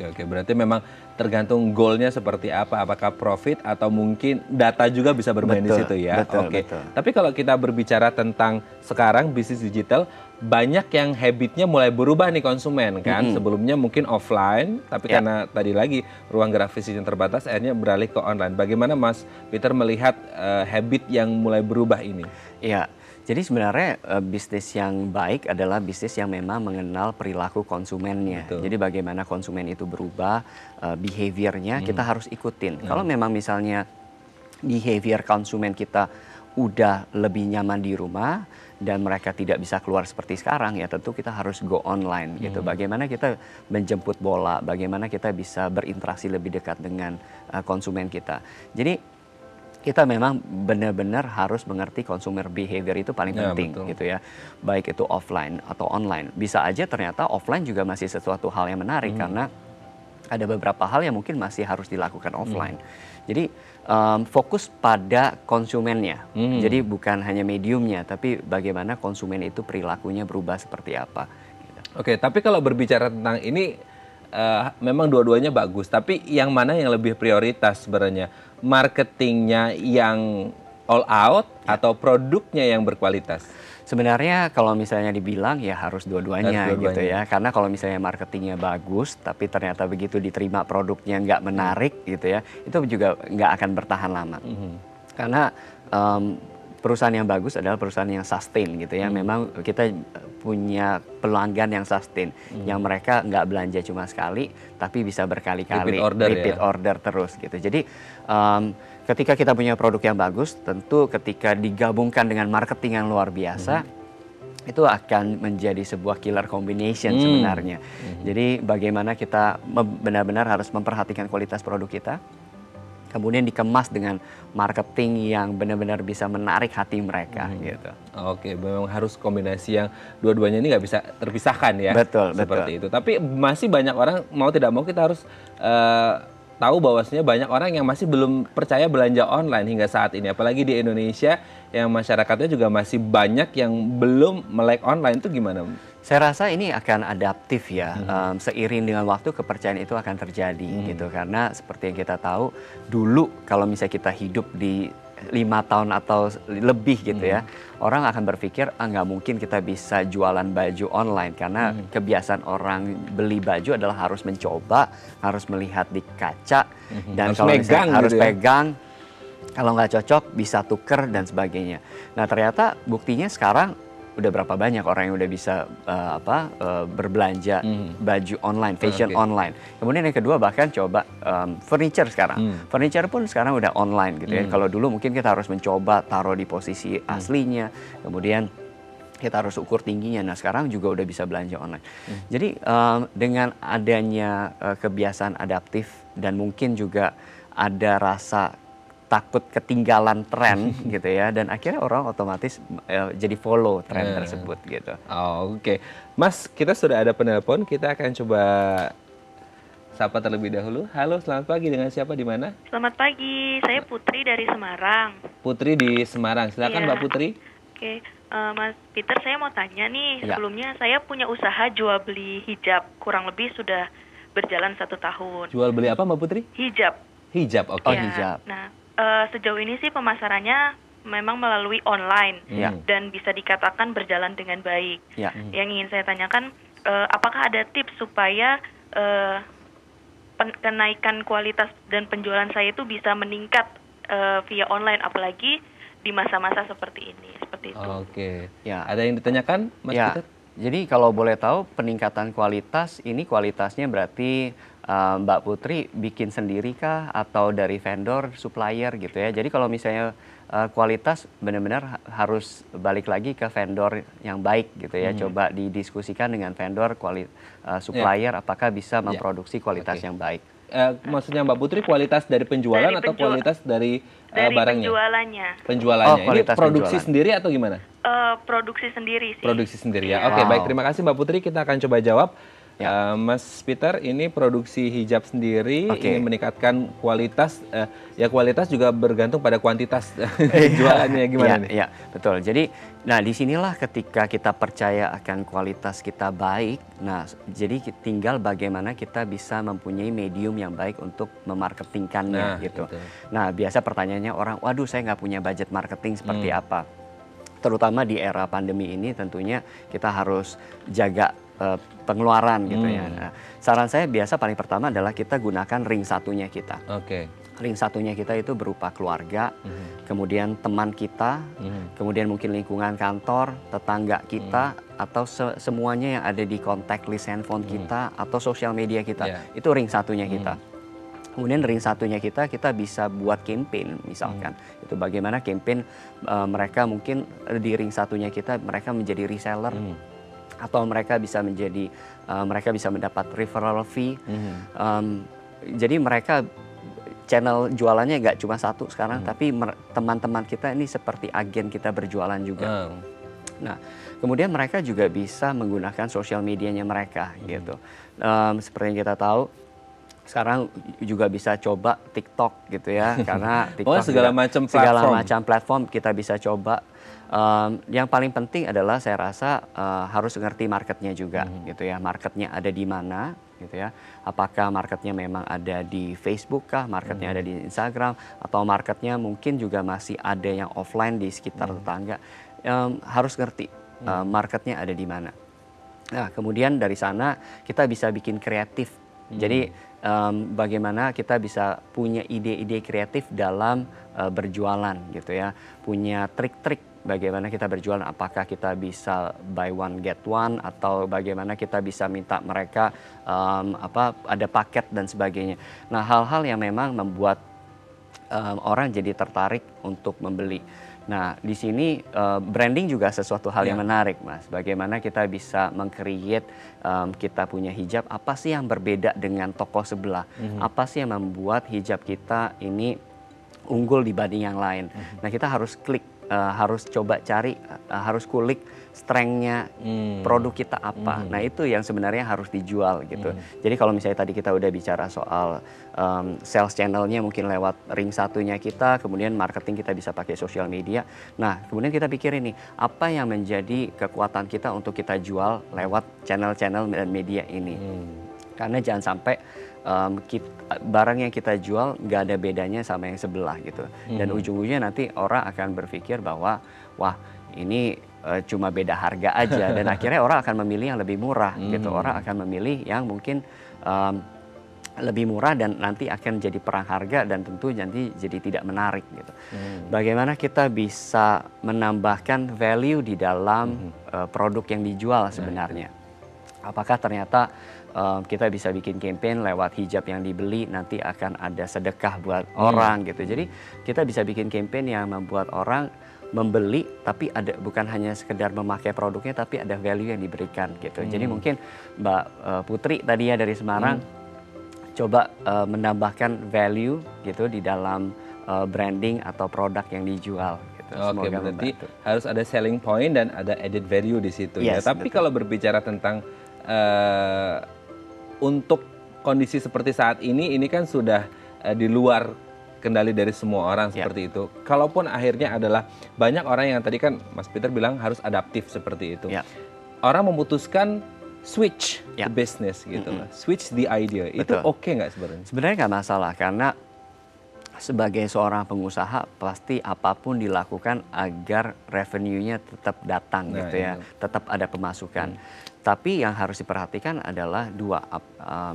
Oke. Berarti memang tergantung goalnya seperti apa, apakah profit atau mungkin data juga bisa bermain di situ ya. Betul. Tapi kalau kita berbicara tentang sekarang bisnis digital, banyak yang habitnya mulai berubah nih konsumen kan. Sebelumnya mungkin offline, tapi karena tadi lagi ruang gerak fisik yang terbatas, akhirnya beralih ke online. Bagaimana Mas Peter melihat habit yang mulai berubah ini? Iya, jadi sebenarnya bisnis yang baik adalah bisnis yang memang mengenal perilaku konsumennya. Betul. Jadi bagaimana konsumen itu berubah, behaviornya kita harus ikutin. Kalau memang misalnya behavior konsumen kita udah lebih nyaman di rumah dan mereka tidak bisa keluar seperti sekarang, ya tentu kita harus go online gitu. Bagaimana kita menjemput bola, bagaimana kita bisa berinteraksi lebih dekat dengan konsumen kita. Jadi kita memang benar-benar harus mengerti consumer behavior itu paling penting gitu ya. Baik itu offline atau online. Bisa aja ternyata offline juga masih sesuatu hal yang menarik karena ada beberapa hal yang mungkin masih harus dilakukan offline. Jadi fokus pada konsumennya. Jadi bukan hanya mediumnya, tapi bagaimana konsumen itu perilakunya berubah seperti apa. Gitu. Oke, tapi kalau berbicara tentang ini, memang dua-duanya bagus. Tapi yang mana yang lebih prioritas sebenarnya? Marketingnya yang all out atau produknya yang berkualitas? Sebenarnya kalau misalnya dibilang ya harus dua-duanya gitu ya. Karena kalau misalnya marketingnya bagus, tapi ternyata begitu diterima produknya nggak menarik gitu ya, itu juga nggak akan bertahan lama. Karena perusahaan yang bagus adalah perusahaan yang sustain gitu ya. Memang kita punya pelanggan yang sustain, yang mereka nggak belanja cuma sekali, tapi bisa berkali-kali repeat order terus gitu. Jadi ketika kita punya produk yang bagus, tentu ketika digabungkan dengan marketing yang luar biasa, itu akan menjadi sebuah killer combination sebenarnya. Jadi bagaimana kita benar-benar harus memperhatikan kualitas produk kita, kemudian dikemas dengan marketing yang benar-benar bisa menarik hati mereka gitu. Oke, memang harus kombinasi yang dua-duanya ini nggak bisa terpisahkan ya. Betul. Itu. Tapi masih banyak orang, mau tidak mau kita harus tahu bahwasanya banyak orang yang masih belum percaya belanja online hingga saat ini. Apalagi di Indonesia yang masyarakatnya juga masih banyak yang belum melek online, itu gimana? Saya rasa ini akan adaptif ya, seiring dengan waktu kepercayaan itu akan terjadi gitu. Karena seperti yang kita tahu, dulu kalau misalnya kita hidup di 5 tahun atau lebih gitu ya, orang akan berpikir nggak mungkin kita bisa jualan baju online karena kebiasaan orang beli baju adalah harus mencoba, harus melihat di kaca, dan kalau misalnya harus pegang, kalau nggak cocok bisa tuker dan sebagainya. Nah ternyata buktinya sekarang udah berapa banyak orang yang udah bisa berbelanja baju online, fashion online. Kemudian yang kedua bahkan coba furniture sekarang. Furniture pun sekarang udah online gitu ya. Kalau dulu mungkin kita harus mencoba taruh di posisi aslinya, kemudian kita harus ukur tingginya. Nah sekarang juga udah bisa belanja online. Jadi dengan adanya kebiasaan adaptif dan mungkin juga ada rasa takut ketinggalan tren gitu ya, dan akhirnya orang otomatis jadi follow tren tersebut gitu. Oke. Mas, kita sudah ada penelpon, kita akan coba sapa terlebih dahulu. Halo, selamat pagi, dengan siapa, di mana? Selamat pagi, saya Putri dari Semarang. Putri di Semarang, silakan Mbak Putri. Oke, Mas Peter, saya mau tanya nih, sebelumnya saya punya usaha jual beli hijab, kurang lebih sudah berjalan 1 tahun. Jual beli apa Mbak Putri? Hijab. Hijab, oke. Hijab. Nah, sejauh ini sih pemasarannya memang melalui online dan bisa dikatakan berjalan dengan baik. Yang ingin saya tanyakan, apakah ada tips supaya kenaikan kualitas dan penjualan saya itu bisa meningkat via online, apalagi di masa-masa seperti ini, seperti itu. Oke. Ya, ada yang ditanyakan, Mas Peter? Jadi kalau boleh tahu peningkatan kualitas ini kualitasnya berarti Mbak Putri bikin sendiri kah atau dari vendor, supplier gitu ya. Jadi kalau misalnya kualitas benar-benar harus balik lagi ke vendor yang baik gitu ya. Coba didiskusikan dengan vendor, supplier apakah bisa memproduksi kualitas yang baik. Maksudnya Mbak Putri kualitas dari penjualan atau kualitas dari barangnya? Penjualannya. Penjualannya. Ini produksi sendiri atau gimana? Produksi sendiri sih. Produksi sendiri ya. Oke, baik, terima kasih Mbak Putri. Kita akan coba jawab. Mas Peter, ini produksi hijab sendiri ingin meningkatkan kualitas. Ya kualitas juga bergantung pada kuantitas jualannya gimana nih? Iya, betul. Jadi, nah disinilah ketika kita percaya akan kualitas kita baik. Nah, jadi tinggal bagaimana kita bisa mempunyai medium yang baik untuk memarketingkannya gitu. Nah, biasa pertanyaannya orang, waduh saya nggak punya budget marketing seperti apa. Terutama di era pandemi ini tentunya kita harus jaga pengeluaran gitu ya. Nah, saran saya biasa paling pertama adalah kita gunakan ring satunya kita. Ring satunya kita itu berupa keluarga, kemudian teman kita, kemudian mungkin lingkungan kantor, tetangga kita, atau semuanya yang ada di kontak list handphone kita atau sosial media kita. Itu ring satunya kita. Kemudian ring satunya kita bisa buat campaign misalkan. Itu bagaimana campaign mereka mungkin di ring satunya kita mereka menjadi reseller. Atau mereka bisa mendapat referral fee. Jadi mereka channel jualannya nggak cuma satu sekarang, tapi teman-teman kita ini seperti agen kita berjualan juga. Nah, kemudian mereka juga bisa menggunakan sosial medianya mereka gitu. Seperti yang kita tahu, sekarang juga bisa coba TikTok gitu ya, karena TikTok segala macam platform kita bisa coba. Yang paling penting adalah saya rasa harus ngerti marketnya juga gitu ya. Marketnya ada di mana gitu ya. Apakah marketnya memang ada di Facebook kah, marketnya ada di Instagram, atau marketnya mungkin juga masih ada yang offline di sekitar tetangga. Harus ngerti marketnya ada di mana. Nah, kemudian dari sana kita bisa bikin kreatif. Jadi bagaimana kita bisa punya ide-ide kreatif dalam berjualan gitu ya. Punya trik-trik bagaimana kita berjualan, apakah kita bisa buy one get one atau bagaimana kita bisa minta mereka ada paket dan sebagainya. Nah, hal-hal yang memang membuat orang jadi tertarik untuk membeli. Nah, di sini branding juga sesuatu hal yang menarik, Mas. Bagaimana kita bisa meng-create kita punya hijab, apa sih yang berbeda dengan toko sebelah? Apa sih yang membuat hijab kita ini unggul dibanding yang lain? Nah, kita harus klik, harus coba cari, harus kulik strength-nya produk kita apa. Nah, itu yang sebenarnya harus dijual gitu. Jadi kalau misalnya tadi kita udah bicara soal sales channel-nya mungkin lewat ring satunya kita, kemudian marketing kita bisa pakai sosial media. Nah, kemudian kita pikir ini, apa yang menjadi kekuatan kita untuk kita jual lewat channel-channel dan media ini. Karena jangan sampai barang yang kita jual nggak ada bedanya sama yang sebelah gitu. Dan ujung-ujungnya nanti orang akan berpikir bahwa wah ini cuma beda harga aja, dan akhirnya orang akan memilih yang lebih murah gitu. Orang akan memilih yang mungkin lebih murah dan nanti akan jadi perang harga dan tentu nanti jadi tidak menarik gitu. Bagaimana kita bisa menambahkan value di dalam produk yang dijual sebenarnya? Apakah ternyata kita bisa bikin campaign lewat hijab yang dibeli nanti akan ada sedekah buat orang gitu. Jadi kita bisa bikin campaign yang membuat orang membeli tapi ada bukan hanya sekedar memakai produknya tapi ada value yang diberikan gitu. Jadi mungkin Mbak Putri tadi ya dari Semarang coba menambahkan value gitu di dalam branding atau produk yang dijual. Oke, berarti harus ada selling point dan ada added value di situ ya. Tapi kalau berbicara tentang untuk kondisi seperti saat ini kan sudah di luar kendali dari semua orang seperti itu. Kalaupun akhirnya adalah banyak orang yang tadi kan Mas Peter bilang harus adaptif seperti itu. Orang memutuskan switch the business gitu, switch the idea. Itu oke nggak sebenarnya? Sebenarnya nggak masalah karena sebagai seorang pengusaha pasti apapun dilakukan agar revenue-nya tetap datang gitu ya, tetap ada pemasukan. Tapi yang harus diperhatikan adalah dua,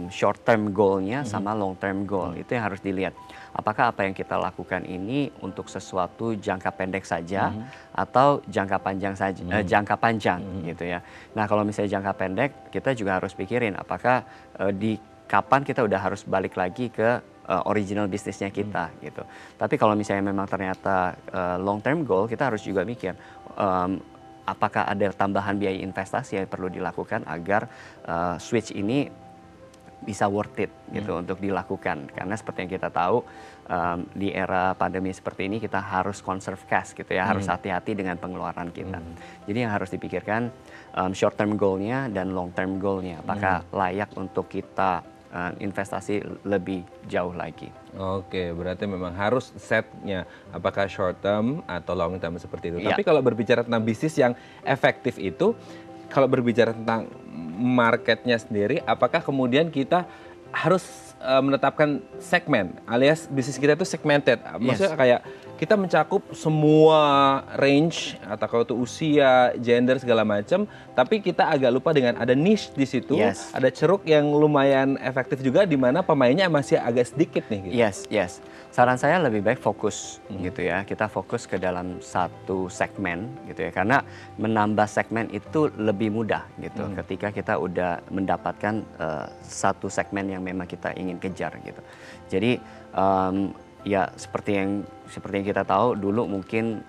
short term goal-nya sama long term goal. Itu yang harus dilihat. Apakah apa yang kita lakukan ini untuk sesuatu jangka pendek saja atau jangka panjang saja, jangka panjang gitu ya. Nah, kalau misalnya jangka pendek, kita juga harus pikirin apakah di kapan kita udah harus balik lagi ke original bisnisnya kita gitu. Tapi kalau misalnya memang ternyata long term goal, kita harus juga mikir apakah ada tambahan biaya investasi yang perlu dilakukan agar switch ini bisa worth it gitu untuk dilakukan. Karena seperti yang kita tahu di era pandemi seperti ini kita harus conserve cash gitu ya, harus hati-hati dengan pengeluaran kita. Jadi yang harus dipikirkan short term goal-nya dan long term goal-nya. Apakah layak untuk kita investasi lebih jauh lagi. Oke, berarti memang harus setnya apakah short term atau long term seperti itu. Ya. Tapi kalau berbicara tentang bisnis yang efektif itu, kalau berbicara tentang marketnya sendiri, apakah kemudian kita harus menetapkan segmen, alias bisnis kita itu segmented. Maksudnya kayak kita mencakup semua range atau kalau itu usia, gender segala macam, tapi kita agak lupa dengan ada niche di situ, ada ceruk yang lumayan efektif juga di mana pemainnya masih agak sedikit nih. Gitu. Yes. Saran saya lebih baik fokus gitu ya. Kita fokus ke dalam satu segmen gitu ya. Karena menambah segmen itu lebih mudah gitu. Ketika kita udah mendapatkan satu segmen yang memang kita ingin kejar gitu. Jadi ya seperti yang kita tahu dulu mungkin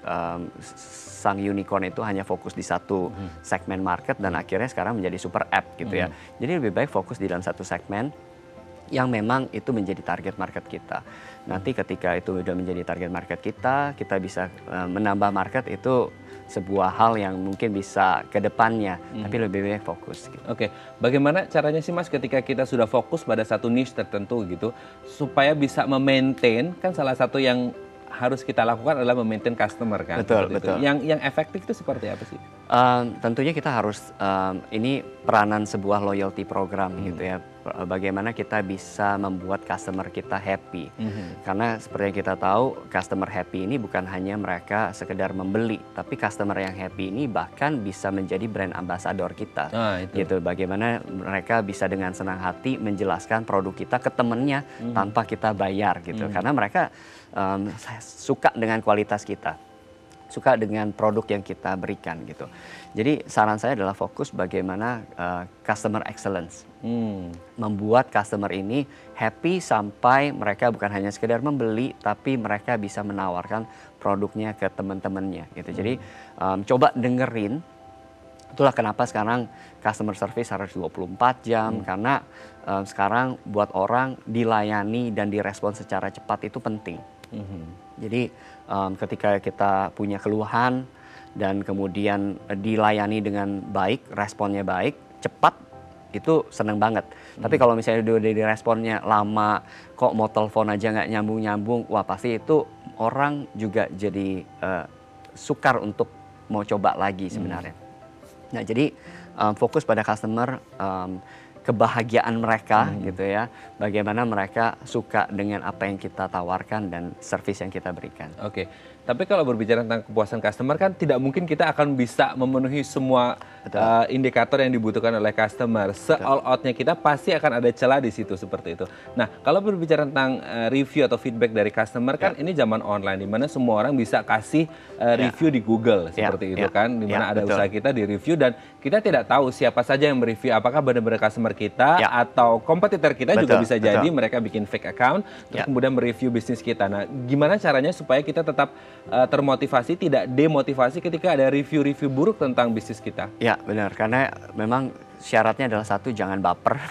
sang unicorn itu hanya fokus di satu segmen market dan akhirnya sekarang menjadi super app gitu ya. Jadi lebih baik fokus di dalam satu segmen yang memang itu menjadi target market kita. Nanti ketika itu sudah menjadi target market kita bisa menambah market itu sebuah hal yang mungkin bisa ke depannya, tapi lebih baik fokus. Gitu. Oke, bagaimana caranya sih Mas ketika kita sudah fokus pada satu niche tertentu gitu, supaya bisa memaintain, kan salah satu yang harus kita lakukan adalah memaintain customer kan? Betul. Yang efektif itu seperti apa sih? Tentunya kita harus, ini peranan sebuah loyalty program gitu ya. Bagaimana kita bisa membuat customer kita happy. Karena seperti yang kita tahu, customer happy ini bukan hanya mereka sekedar membeli, tapi customer yang happy ini bahkan bisa menjadi brand ambassador kita. Gitu. Bagaimana mereka bisa dengan senang hati menjelaskan produk kita ke temennya tanpa kita bayar gitu. Karena mereka suka dengan kualitas kita, suka dengan produk yang kita berikan gitu. Jadi saran saya adalah fokus bagaimana customer excellence, membuat customer ini happy sampai mereka bukan hanya sekedar membeli, tapi mereka bisa menawarkan produknya ke teman-temannya gitu. Jadi coba dengerin. Itulah kenapa sekarang customer service harus 24 jam karena sekarang buat orang dilayani dan direspon secara cepat itu penting. Jadi ketika kita punya keluhan dan kemudian dilayani dengan baik, responnya baik, cepat, itu seneng banget. Tapi kalau misalnya udah diresponnya lama, kok mau telepon aja nggak nyambung-nyambung, wah pasti itu orang juga jadi sukar untuk mau coba lagi sebenarnya. Nah jadi fokus pada customer, kebahagiaan mereka gitu ya, bagaimana mereka suka dengan apa yang kita tawarkan dan service yang kita berikan. Oke, tapi kalau berbicara tentang kepuasan customer kan tidak mungkin kita akan bisa memenuhi semua indikator yang dibutuhkan oleh customer. Se-all out-nya kita pasti akan ada celah di situ seperti itu. Nah, kalau berbicara tentang review atau feedback dari customer kan ini zaman online di mana semua orang bisa kasih review di Google seperti itu kan, di mana ada usaha kita di review dan kita tidak tahu siapa saja yang mereview, apakah benar-benar customer kita atau kompetitor kita juga bisa jadi mereka bikin fake account terus kemudian mereview bisnis kita. Nah, gimana caranya supaya kita tetap termotivasi, tidak demotivasi ketika ada review-review buruk tentang bisnis kita? Ya, benar. Karena memang syaratnya adalah satu, jangan baper.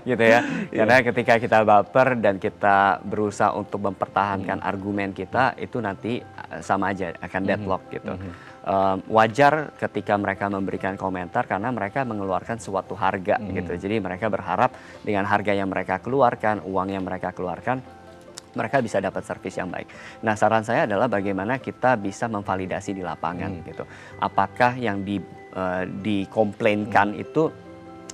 Gitu ya. Karena ketika kita baper dan kita berusaha untuk mempertahankan argumen kita, itu nanti sama aja akan deadlock gitu. Wajar ketika mereka memberikan komentar karena mereka mengeluarkan suatu harga gitu. Jadi mereka berharap dengan harga yang mereka keluarkan, uang yang mereka keluarkan, mereka bisa dapat servis yang baik. Nah, saran saya adalah bagaimana kita bisa memvalidasi di lapangan gitu. Apakah yang dikomplainkan itu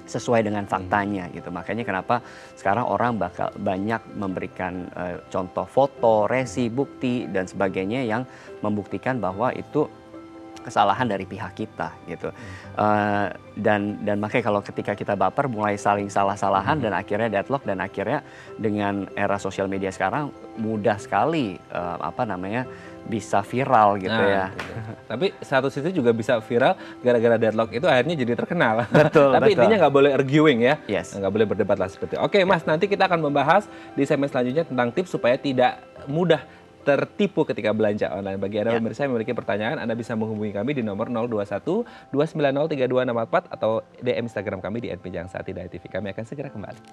sesuai dengan faktanya gitu. Makanya kenapa sekarang orang bakal banyak memberikan contoh foto, resi, bukti dan sebagainya yang membuktikan bahwa itu kesalahan dari pihak kita gitu. Dan makanya kalau ketika kita baper mulai saling salah-salahan dan akhirnya deadlock, dan akhirnya dengan era sosial media sekarang mudah sekali bisa viral gitu ya. Gitu. Tapi satu sisi juga bisa viral gara-gara deadlock itu akhirnya jadi terkenal. Betul. Tapi intinya nggak boleh arguing ya. Yes. Nggak boleh berdebat lah seperti itu. Oke Mas, nanti kita akan membahas di segmen selanjutnya tentang tips supaya tidak mudah tertipu ketika belanja online. Bagi Anda pemirsa yang memiliki pertanyaan, Anda bisa menghubungi kami di nomor 021 290 3264 atau DM Instagram kami di @pinjangsati.tv. Kami akan segera kembali.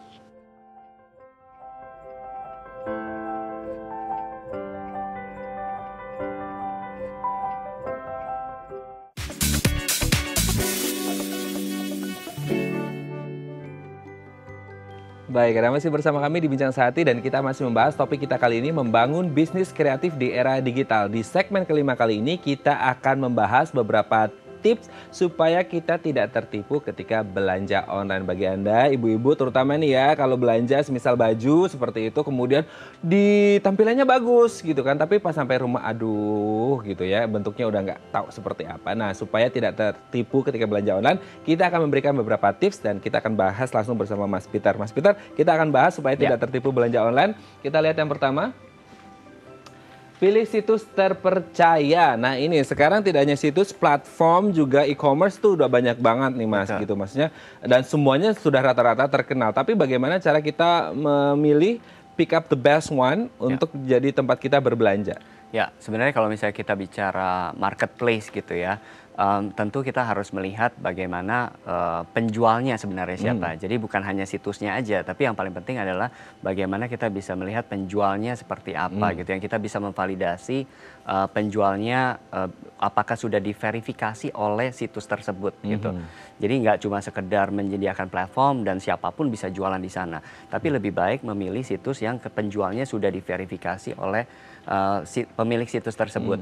Baik, Anda masih bersama kami di Bincang Sehati dan kita masih membahas topik kita kali ini, membangun bisnis kreatif di era digital. Di segmen kelima kali ini kita akan membahas beberapa tips supaya kita tidak tertipu ketika belanja online. Bagi Anda ibu-ibu terutama nih ya, kalau belanja semisal baju seperti itu kemudian tampilannya bagus gitu kan, tapi pas sampai rumah aduh gitu ya, bentuknya udah nggak tahu seperti apa. Nah, supaya tidak tertipu ketika belanja online, kita akan memberikan beberapa tips dan kita akan bahas langsung bersama Mas Peter. Mas Peter, kita akan bahas supaya tidak tertipu belanja online. Kita lihat yang pertama. Pilih situs terpercaya. Nah ini sekarang tidak hanya situs, platform juga e-commerce tuh udah banyak banget nih Mas. Gitu maksudnya. Dan semuanya sudah rata-rata terkenal. Tapi bagaimana cara kita memilih pick up the best one untuk jadi tempat kita berbelanja? Ya, sebenarnya kalau misalnya kita bicara marketplace gitu ya, tentu kita harus melihat bagaimana penjualnya sebenarnya siapa. Jadi bukan hanya situsnya aja, tapi yang paling penting adalah bagaimana kita bisa melihat penjualnya seperti apa gitu. Yang kita bisa memvalidasi penjualnya apakah sudah diverifikasi oleh situs tersebut gitu. Jadi nggak cuma sekedar menyediakan platform dan siapapun bisa jualan di sana. Tapi lebih baik memilih situs yang penjualnya sudah diverifikasi oleh pemilik situs tersebut.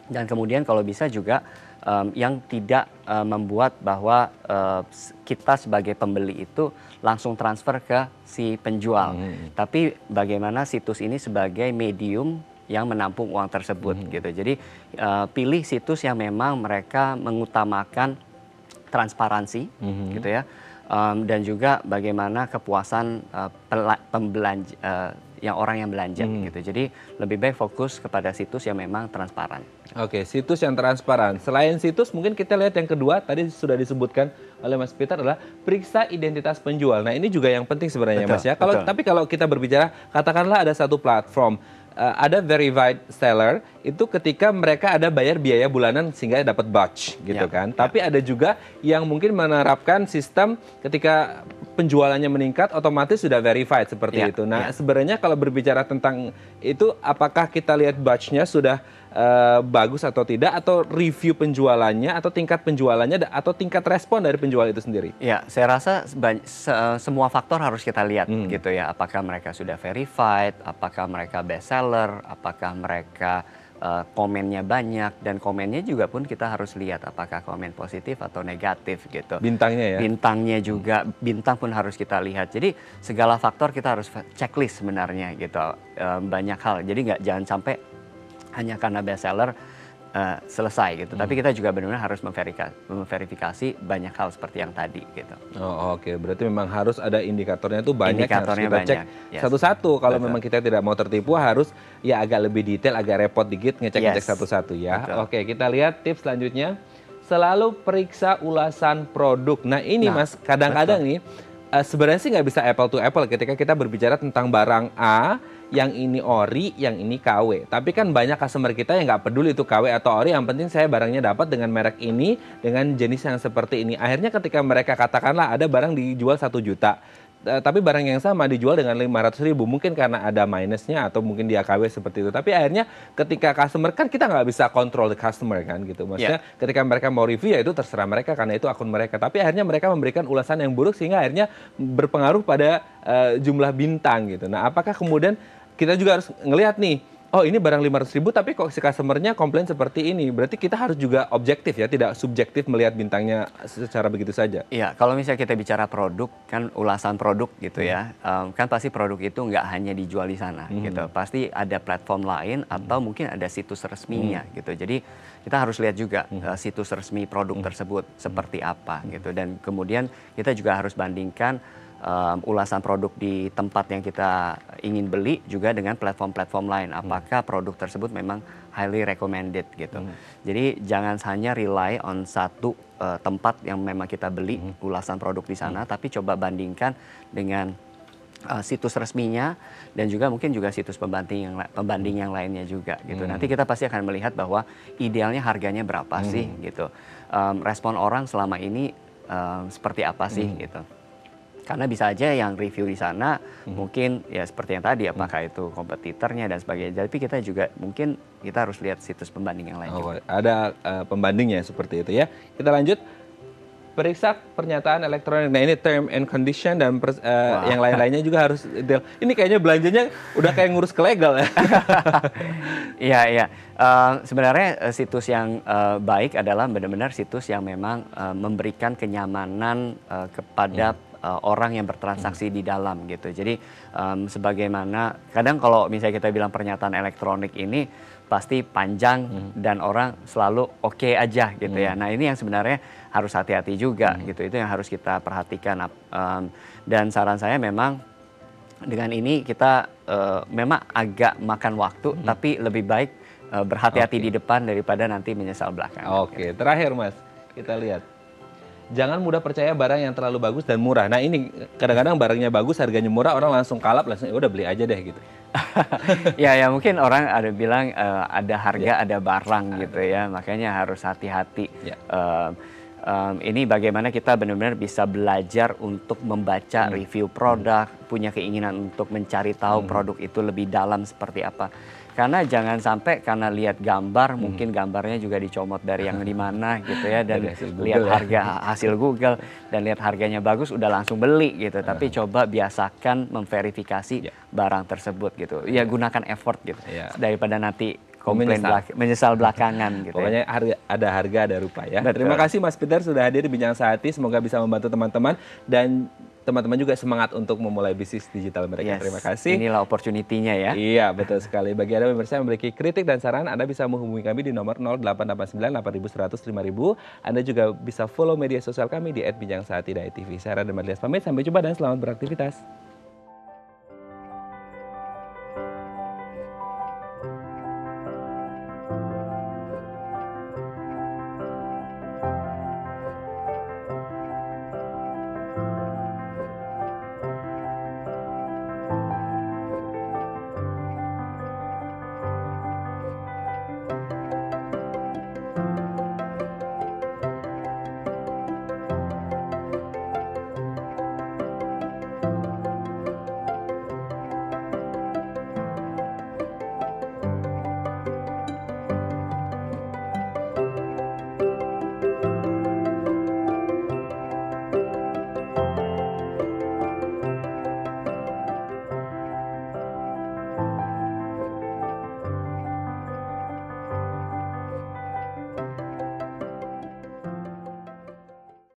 Dan kemudian kalau bisa juga yang tidak membuat bahwa kita sebagai pembeli itu langsung transfer ke si penjual. Tapi bagaimana situs ini sebagai medium yang menampung uang tersebut gitu. Jadi pilih situs yang memang mereka mengutamakan transparansi gitu ya. Dan juga bagaimana kepuasan pembelanja orang yang belanja gitu. Jadi lebih baik fokus kepada situs yang memang transparan. Oke, situs yang transparan. Selain situs, mungkin kita lihat yang kedua, tadi sudah disebutkan oleh Mas Peter adalah periksa identitas penjual. Nah, ini juga yang penting sebenarnya Mas ya. Tapi kalau kita berbicara, katakanlah ada satu platform, ada verified seller, itu ketika mereka ada bayar biaya bulanan sehingga dapat batch gitu kan. Tapi ada juga yang mungkin menerapkan sistem ketika penjualannya meningkat otomatis sudah verified seperti itu. Nah, sebenarnya kalau berbicara tentang itu, apakah kita lihat batch-nya sudah bagus atau tidak, atau review penjualannya, atau tingkat penjualannya, atau tingkat respon dari penjual itu sendiri? Ya, saya rasa semua faktor harus kita lihat gitu ya. Apakah mereka sudah verified, apakah mereka best seller, apakah mereka komennya banyak, dan komennya juga pun kita harus lihat apakah komen positif atau negatif gitu. Bintangnya ya? Bintangnya juga, bintang pun harus kita lihat. Jadi segala faktor kita harus checklist sebenarnya gitu. Banyak hal, jadi jangan sampai hanya karena best seller selesai gitu. Tapi kita juga benar-benar harus memverifikasi banyak hal seperti yang tadi gitu. Oke. Berarti memang harus ada indikatornya tuh banyak, indikatornya harus kita cek satu-satu. Kalau memang kita tidak mau tertipu, harus ya agak lebih detail, agak repot dikit ngecek satu-satu ya. Oke, kita lihat tips selanjutnya. Selalu periksa ulasan produk. Nah ini Mas, kadang-kadang nih sebenarnya sih nggak bisa apple to apple ketika kita berbicara tentang barang A, yang ini ori, yang ini KW. Tapi kan banyak customer kita yang nggak peduli itu KW atau ori, yang penting saya barangnya dapat dengan merek ini, dengan jenis yang seperti ini. Akhirnya ketika mereka katakanlah ada barang dijual 1 juta, tapi barang yang sama dijual dengan 500.000, mungkin karena ada minusnya atau mungkin dia KW seperti itu. Tapi akhirnya ketika customer, kan kita nggak bisa kontrol the customer kan gitu. Maksudnya ketika mereka mau review ya itu terserah mereka karena itu akun mereka. Tapi akhirnya mereka memberikan ulasan yang buruk sehingga akhirnya berpengaruh pada jumlah bintang gitu. Nah, apakah kemudian kita juga harus ngelihat nih oh ini barang 500.000 tapi kok si customer-nya komplain seperti ini. Berarti kita harus juga objektif ya, tidak subjektif melihat bintangnya secara begitu saja. Iya, kalau misalnya kita bicara produk, kan ulasan produk gitu ya, kan pasti produk itu nggak hanya dijual di sana gitu. Pasti ada platform lain atau mungkin ada situs resminya gitu. Jadi kita harus lihat juga situs resmi produk tersebut seperti apa gitu. Dan kemudian kita juga harus bandingkan ulasan produk di tempat yang kita ingin beli juga dengan platform-platform lain. Apakah produk tersebut memang highly recommended gitu. Jadi jangan hanya rely on satu tempat yang memang kita beli ulasan produk di sana, tapi coba bandingkan dengan situs resminya dan juga mungkin juga situs pembanding yang lainnya juga gitu. Nanti kita pasti akan melihat bahwa idealnya harganya berapa sih gitu. Respon orang selama ini seperti apa sih gitu. Karena bisa aja yang review di sana mungkin ya seperti yang tadi, apakah itu kompetitornya dan sebagainya. Tapi kita juga mungkin kita harus lihat situs pembanding yang lain juga. Ada pembandingnya seperti itu ya. Kita lanjut. Periksa pernyataan elektronik. Nah ini term and condition dan yang lain-lainnya juga harus detail. Ini kayaknya belanjanya udah kayak ngurus ke legal ya. Iya, iya. Sebenarnya situs yang baik adalah benar-benar situs yang memang memberikan kenyamanan kepada orang yang bertransaksi di dalam gitu. Jadi sebagaimana kadang kalau misalnya kita bilang pernyataan elektronik ini pasti panjang dan orang selalu oke aja gitu ya. Nah ini yang sebenarnya harus hati-hati juga gitu. Itu yang harus kita perhatikan. Dan saran saya memang dengan ini kita memang agak makan waktu, tapi lebih baik berhati-hati di depan daripada nanti menyesal belakangan. Oke, terakhir Mas, kita lihat. Jangan mudah percaya barang yang terlalu bagus dan murah. Nah ini kadang-kadang barangnya bagus, harganya murah, orang langsung kalap, langsung udah beli aja deh gitu. Ya mungkin orang ada bilang ada harga, ada barang gitu ya, makanya harus hati-hati. Ini bagaimana kita benar-benar bisa belajar untuk membaca review produk, punya keinginan untuk mencari tahu produk itu lebih dalam seperti apa. Karena jangan sampai karena lihat gambar, mungkin gambarnya juga dicomot dari yang di mana gitu ya, dan lihat harga hasil Google dan lihat harganya bagus udah langsung beli gitu. Tapi coba biasakan memverifikasi barang tersebut gitu. Ya gunakan effort gitu daripada nanti komplain menyesal belakangan gitu. Pokoknya ada harga ada rupa ya. Terima kasih Mas Peter sudah hadir di Bincang Sehati. Semoga bisa membantu teman-teman dan teman-teman juga semangat untuk memulai bisnis digital mereka. Terima kasih. Inilah opportunity-nya ya. Iya, betul sekali. Bagi Anda pemirsa yang memiliki kritik dan saran, Anda bisa menghubungi kami di nomor 0889 8100 5000. Anda juga bisa follow media sosial kami di @binjangsehati.tv. Saya Radha Madlias pamit, sampai jumpa dan selamat beraktivitas.